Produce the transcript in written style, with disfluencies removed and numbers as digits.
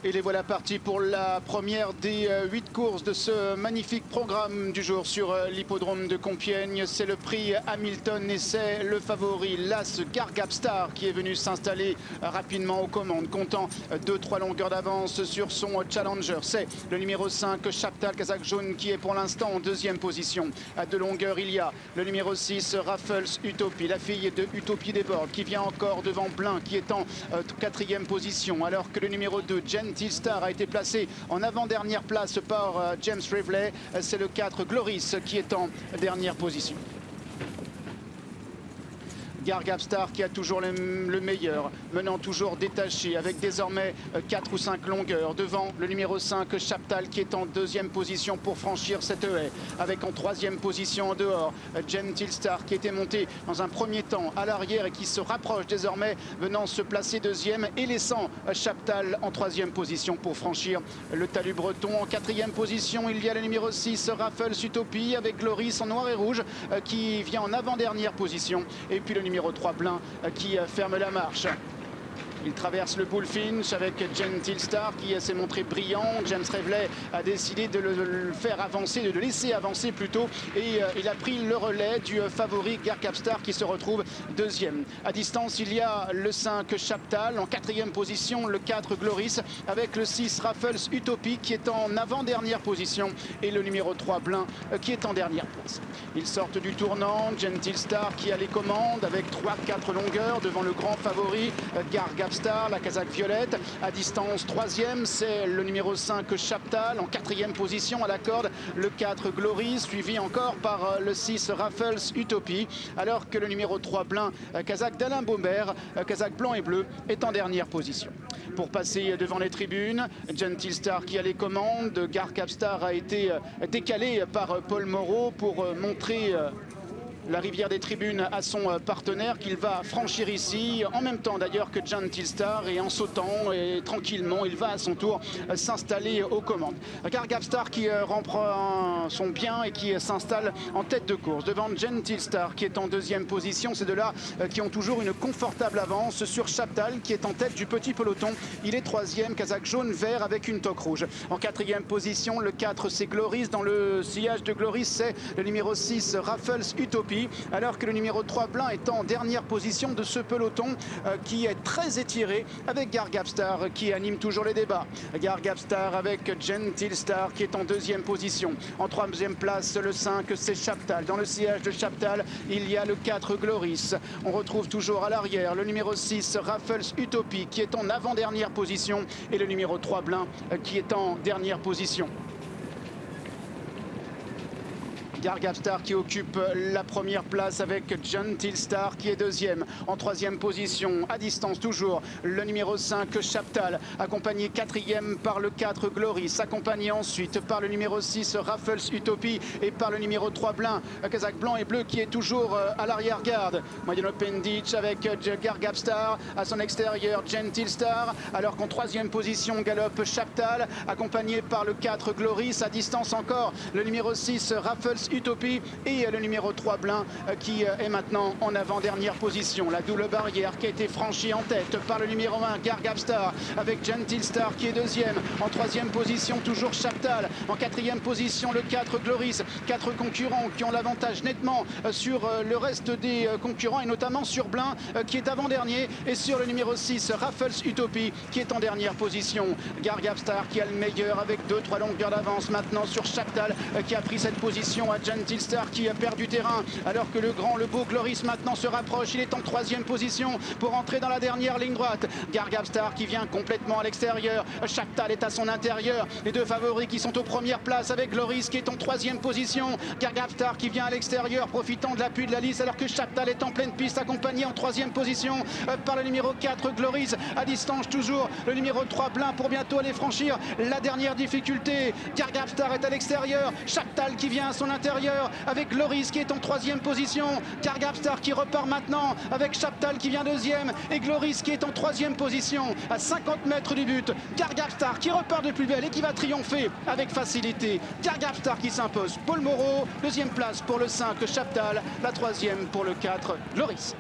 Et les voilà partis pour la première des 8 courses de ce magnifique programme du jour sur l'hippodrome de Compiègne. C'est le prix Hamilton et c'est le favori, l'As Gargabstar, qui est venu s'installer rapidement aux commandes, comptant 2-3 longueurs d'avance sur son challenger. C'est le numéro 5, Chaptal Kazakh Jaune, qui est pour l'instant en deuxième position. À 2 longueurs, il y a le numéro 6, Raffles Utopie, la fille de Utopie des Bordes, qui vient encore devant Blin, qui est en quatrième position, alors que le numéro 2, Gentil Star, a été placé en avant-dernière place par James Rivley. C'est le 4, Gloris, qui est en dernière position. Gargabstar qui a toujours le meilleur, menant toujours détaché avec désormais 4 ou 5 longueurs devant le numéro 5 Chaptal qui est en deuxième position pour franchir cette haie, avec en troisième position en dehors Gentil Star qui était monté dans un premier temps à l'arrière et qui se rapproche désormais, venant se placer deuxième et laissant Chaptal en troisième position pour franchir le talus breton. En quatrième position, il y a le numéro 6 Raffles Utopie avec Gloris en noir et rouge qui vient en avant-dernière position, et puis le numéro 3 Blin qui ferme la marche. Il traverse le Bullfinch avec Gentil Star qui s'est montré brillant. James Rivley a décidé de le faire avancer, de le laisser avancer plutôt. Et il a pris le relais du favori Gargabstar qui se retrouve deuxième. À distance, il y a le 5 Chaptal. En quatrième position, le 4 Gloris avec le 6 Raffles Utopie qui est en avant-dernière position. Et le numéro 3 Blin qui est en dernière place. Ils sortent du tournant. Gentil Star qui a les commandes avec 3-4 longueurs devant le grand favori Gargabstar. La casaque violette. À distance, troisième, c'est le numéro 5 Chaptal. En quatrième position à la corde, le 4 Glory, suivi encore par le 6 Raffles Utopie, alors que le numéro 3 Blin, casaque d'Alain Baumert, casaque blanc et bleu, est en dernière position. Pour passer devant les tribunes, Gentil Star qui a les commandes. Gargabstar a été décalé par Paul Moreau pour montrer la rivière des tribunes à son partenaire qu'il va franchir ici, en même temps d'ailleurs que Gentil Star, et en sautant et tranquillement, il va à son tour s'installer aux commandes. Gargabstar qui reprend son bien et qui s'installe en tête de course devant Gentil Star qui est en deuxième position. Ces deux-là qui ont toujours une confortable avance sur Chaptal qui est en tête du petit peloton. Il est troisième, casaque jaune-vert avec une toque rouge. En quatrième position, le 4 c'est Gloris. Dans le sillage de Gloris, c'est le numéro 6 Raffles Utopie, alors que le numéro 3 Blin est en dernière position de ce peloton qui est très étiré avec Gargabstar qui anime toujours les débats. Gargabstar avec Gentil Star qui est en deuxième position. En troisième place, le 5 c'est Chaptal. Dans le sillage de Chaptal, il y a le 4 Gloris. On retrouve toujours à l'arrière le numéro 6 Raffles Utopie qui est en avant-dernière position et le numéro 3 Blin qui est en dernière position. Gargabstar qui occupe la première place avec Gentil Star qui est deuxième. En troisième position, à distance toujours, le numéro 5 Chaptal, accompagné quatrième par le 4 Gloris, accompagné ensuite par le numéro 6 Raffles Utopie et par le numéro 3 Blin, casaque blanc et bleu qui est toujours à l'arrière-garde. Mariano Pendic avec Gargabstar, à son extérieur Gentil Star, alors qu'en troisième position galope Chaptal, accompagné par le 4 Gloris, à distance encore le numéro 6 Raffles Utopie et le numéro 3 Blin qui est maintenant en avant-dernière position. La double barrière qui a été franchie en tête par le numéro 1 Gargabstar avec Gentil Star qui est deuxième. En troisième position toujours Chaptal. En quatrième position le 4 Gloris. 4 concurrents qui ont l'avantage nettement sur le reste des concurrents et notamment sur Blin qui est avant-dernier et sur le numéro 6 Raffles Utopie qui est en dernière position. Gargabstar qui a le meilleur avec 2-3 longueurs d'avance maintenant sur Chaptal qui a pris cette position à Gentil Star qui perd du terrain alors que le grand, le beau Gloris maintenant se rapproche. Il est en troisième position pour entrer dans la dernière ligne droite. Gargabstar qui vient complètement à l'extérieur. Chaptal est à son intérieur. Les deux favoris qui sont aux premières places avec Gloris qui est en troisième position. Gargabstar qui vient à l'extérieur profitant de l'appui de la lisse alors que Chaptal est en pleine piste accompagné en troisième position par le numéro 4 Gloris. À distance toujours le numéro 3 Blin pour bientôt aller franchir la dernière difficulté. Gargabstar est à l'extérieur. Chaptal qui vient à son intérieur avec Gloris qui est en troisième position. Gargabstar qui repart maintenant avec Chaptal qui vient deuxième et Gloris qui est en troisième position à 50 mètres du but. Gargabstar qui repart de plus belle et qui va triompher avec facilité. Gargabstar qui s'impose. Paul Moreau, deuxième place pour le 5 Chaptal, la troisième pour le 4 Gloris.